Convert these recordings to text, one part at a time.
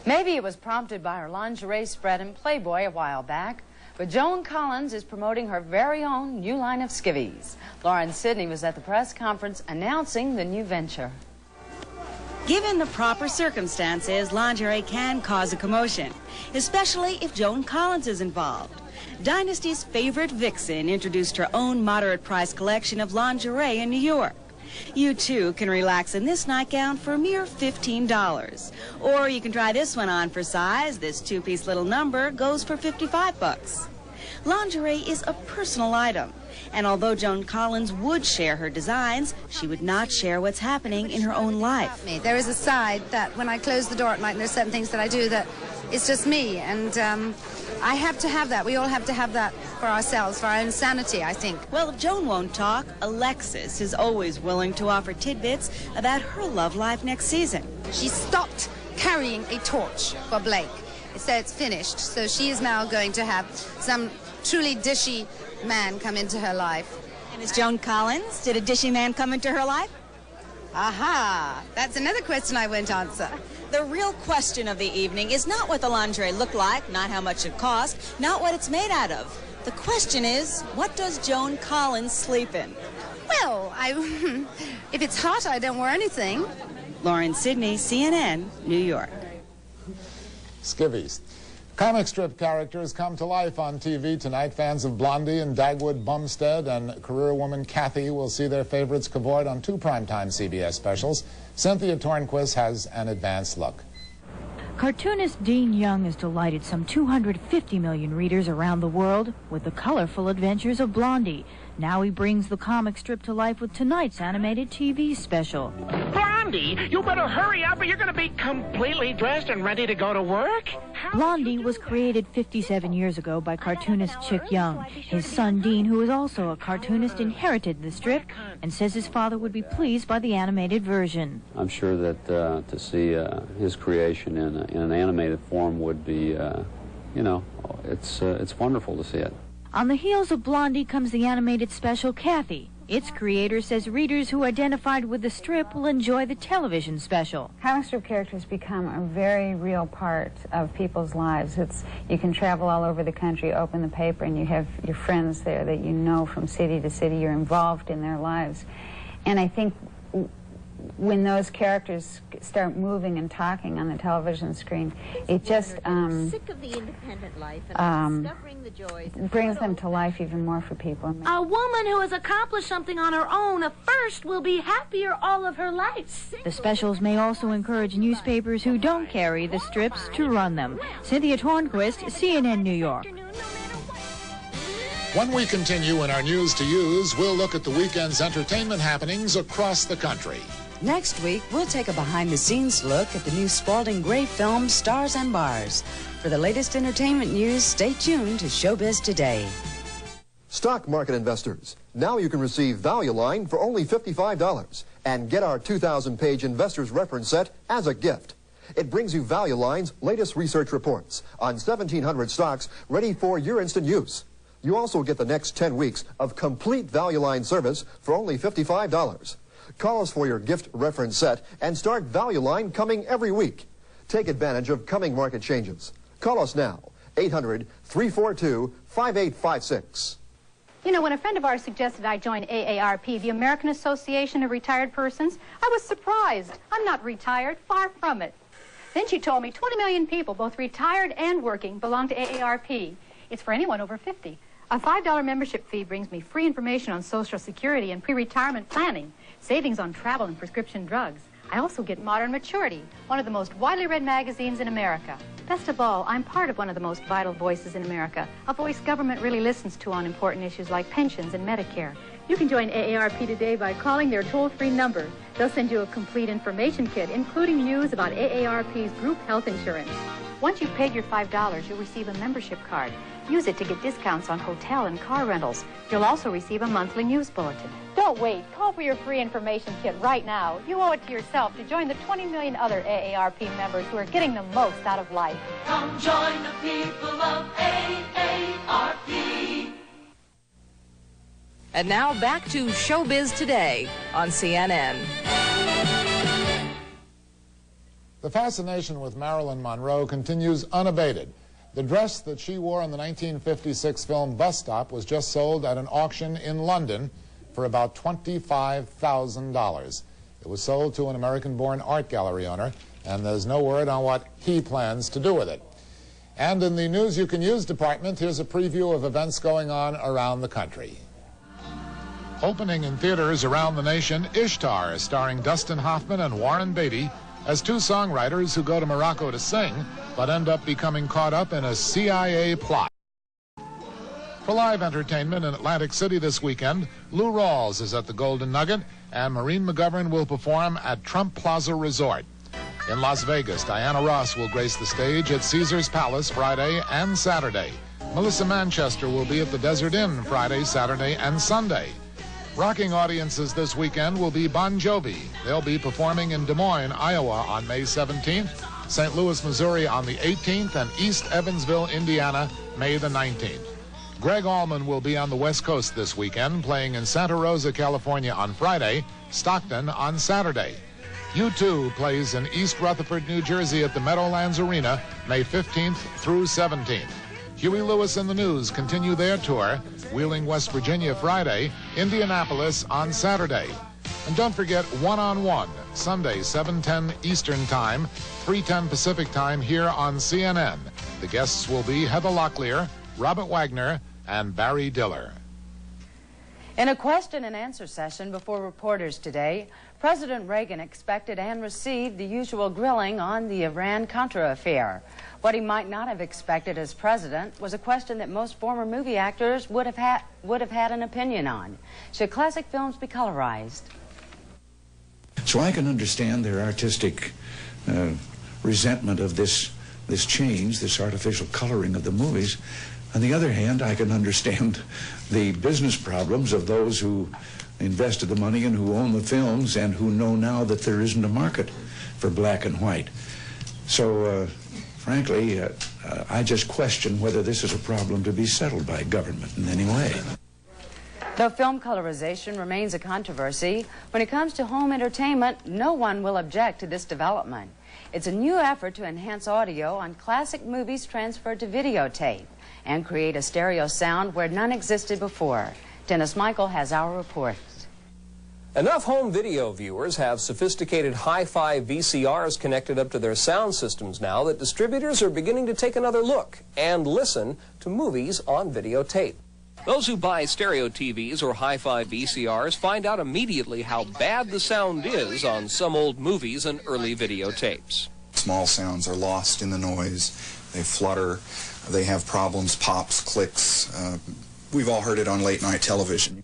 Maybe it was prompted by her lingerie spread in Playboy a while back, but Joan Collins is promoting her very own new line of skivvies. Lauren Sidney was at the press conference announcing the new venture. Given the proper circumstances, lingerie can cause a commotion, especially if Joan Collins is involved. Dynasty's favorite vixen introduced her own moderate-price collection of lingerie in New York. You, too, can relax in this nightgown for a mere $15. Or you can try this one on for size. This two-piece little number goes for $55. Lingerie is a personal item, and although Joan Collins would share her designs, she would not share what's happening in her own life. There is a side that when I close the door at night, and there's certain things that I do that it's just me, and I have to have that. We all have to have that for ourselves, for our own sanity, I think. Well, if Joan won't talk, Alexis is always willing to offer tidbits about her love life next season. She stopped carrying a torch for Blake, so it's finished. So she is now going to have some truly dishy man come into her life. And is Joan Collins? Did a dishy man come into her life? Aha! That's another question I won't answer. The real question of the evening is not what the lingerie looked like, not how much it cost, not what it's made out of. The question is, what does Joan Collins sleep in? Well, if it's hot, I don't wear anything. Lauren Sidney, CNN, New York. Skivvies. Comic strip characters come to life on TV tonight. Fans of Blondie and Dagwood Bumstead and career woman Kathy will see their favorites cavorted on two primetime CBS specials. Cynthia Tornquist has an advanced look. Cartoonist Dean Young has delighted some 250 million readers around the world with the colorful adventures of Blondie. Now he brings the comic strip to life with tonight's animated TV special. Blondie, you better hurry up or you're going to be completely dressed and ready to go to work. Blondie was created 57 years ago by cartoonist Chick Young. His son Dean, who is also a cartoonist, inherited the strip and says his father would be pleased by the animated version. I'm sure that to see his creation in an animated form would be, you know, it's wonderful to see it. On the heels of Blondie comes the animated special Kathy. Its creator says readers who identified with the strip will enjoy the television special. Comic strip characters become a very real part of people's lives. You can travel all over the country, open the paper, and you have your friends there that you know from city to city. You're involved in their lives. And I think when those characters start moving and talking on the television screen, it just sick of the independent life and discovering the joys brings them to life even more for people. A woman who has accomplished something on her own first will be happier all of her life. The specials may also encourage newspapers who don't carry the strips to run them. Cynthia Tornquist, CNN New York. When we continue in our News to Use, we'll look at the weekend's entertainment happenings across the country. Next week, we'll take a behind-the-scenes look at the new Spalding Gray film, Stars and Bars. For the latest entertainment news, stay tuned to Showbiz Today. Stock market investors, now you can receive Value Line for only $55 and get our 2,000-page Investors Reference Set as a gift. It brings you Value Line's latest research reports on 1,700 stocks ready for your instant use. You also get the next 10 weeks of complete Value Line service for only $55. Call us for your gift reference set and start Value Line coming every week. Take advantage of coming market changes. Call us now, 800-342-5856. You know, when a friend of ours suggested I join AARP, the American Association of Retired Persons, I was surprised. I'm not retired, far from it. Then she told me 20 million people, both retired and working, belong to AARP. It's for anyone over 50. A $5 membership fee brings me free information on Social Security and pre-retirement planning, savings on travel and prescription drugs. I also get Modern Maturity, one of the most widely read magazines in America. Best of all, I'm part of one of the most vital voices in America, a voice government really listens to on important issues like pensions and Medicare. You can join AARP today by calling their toll-free number. They'll send you a complete information kit, including news about AARP's group health insurance. Once you've paid your $5, you'll receive a membership card. Use it to get discounts on hotel and car rentals. You'll also receive a monthly news bulletin. Don't wait. Call for your free information kit right now. You owe it to yourself to join the 20 million other AARP members who are getting the most out of life. Come join the people of AARP. And now back to Showbiz Today on CNN. The fascination with Marilyn Monroe continues unabated. The dress that she wore in the 1956 film Bus Stop was just sold at an auction in London for about $25,000. It was sold to an American-born art gallery owner, and there's no word on what he plans to do with it. And in the News You Can Use department, here's a preview of events going on around the country. Opening in theaters around the nation, Ishtar, starring Dustin Hoffman and Warren Beatty, as two songwriters who go to Morocco to sing, but end up becoming caught up in a CIA plot. For live entertainment in Atlantic City this weekend, Lou Rawls is at the Golden Nugget, and Maureen McGovern will perform at Trump Plaza Resort. In Las Vegas, Diana Ross will grace the stage at Caesars Palace Friday and Saturday. Melissa Manchester will be at the Desert Inn Friday, Saturday, and Sunday. Rocking audiences this weekend will be Bon Jovi. They'll be performing in Des Moines, Iowa on May 17th, St. Louis, Missouri on the 18th, and East Evansville, Indiana, May the 19th. Greg Allman will be on the West Coast this weekend, playing in Santa Rosa, California on Friday, Stockton on Saturday. U2 plays in East Rutherford, New Jersey at the Meadowlands Arena, May 15th through 17th. Huey Lewis and the News continue their tour, Wheeling, West Virginia Friday, Indianapolis on Saturday. And don't forget One on One, Sunday, 7:10 Eastern Time, 3:10 Pacific Time here on CNN. The guests will be Heather Locklear, Robert Wagner, and Barry Diller. In a question and answer session before reporters today, President Reagan expected and received the usual grilling on the Iran-Contra affair. What he might not have expected as president was a question that most former movie actors would have had an opinion on. Should classic films be colorized? So I can understand their artistic resentment of this change, this artificial coloring of the movies. On the other hand, I can understand the business problems of those who invested the money and who own the films and who know now that there isn't a market for black and white. So, frankly, I just question whether this is a problem to be settled by government in any way. Though film colorization remains a controversy, when it comes to home entertainment, no one will object to this development. It's a new effort to enhance audio on classic movies transferred to videotape and create a stereo sound where none existed before. Dennis Michael has our report. Enough home video viewers have sophisticated hi-fi VCRs connected up to their sound systems now that distributors are beginning to take another look and listen to movies on videotape. Those who buy stereo TVs or hi-fi VCRs find out immediately how bad the sound is on some old movies and early videotapes. Small sounds are lost in the noise. They flutter. They have problems, pops, clicks. We've all heard it on late-night television.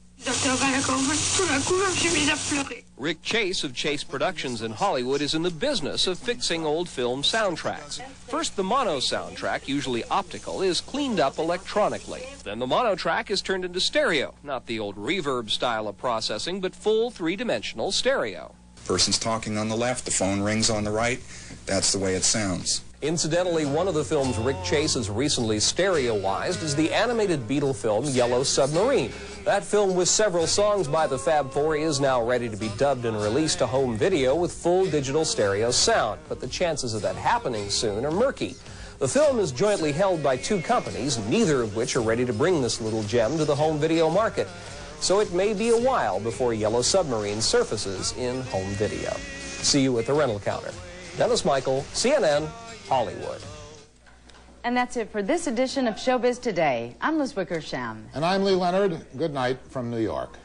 Rick Chase of Chase Productions in Hollywood is in the business of fixing old film soundtracks. First, the mono soundtrack, usually optical, is cleaned up electronically. Then the mono track is turned into stereo, not the old reverb style of processing, but full three-dimensional stereo. Person's talking on the left, the phone rings on the right. That's the way it sounds. Incidentally, one of the films Rick Chase has recently stereoized is the animated Beatle film Yellow Submarine. That film with several songs by the Fab Four is now ready to be dubbed and released to home video with full digital stereo sound, but the chances of that happening soon are murky. The film is jointly held by two companies, neither of which are ready to bring this little gem to the home video market. So it may be a while before Yellow Submarine surfaces in home video. See you at the rental counter. Dennis Michael, CNN, Hollywood. And that's it for this edition of Showbiz Today. I'm Liz Wickersham. And I'm Lee Leonard. Good night from New York.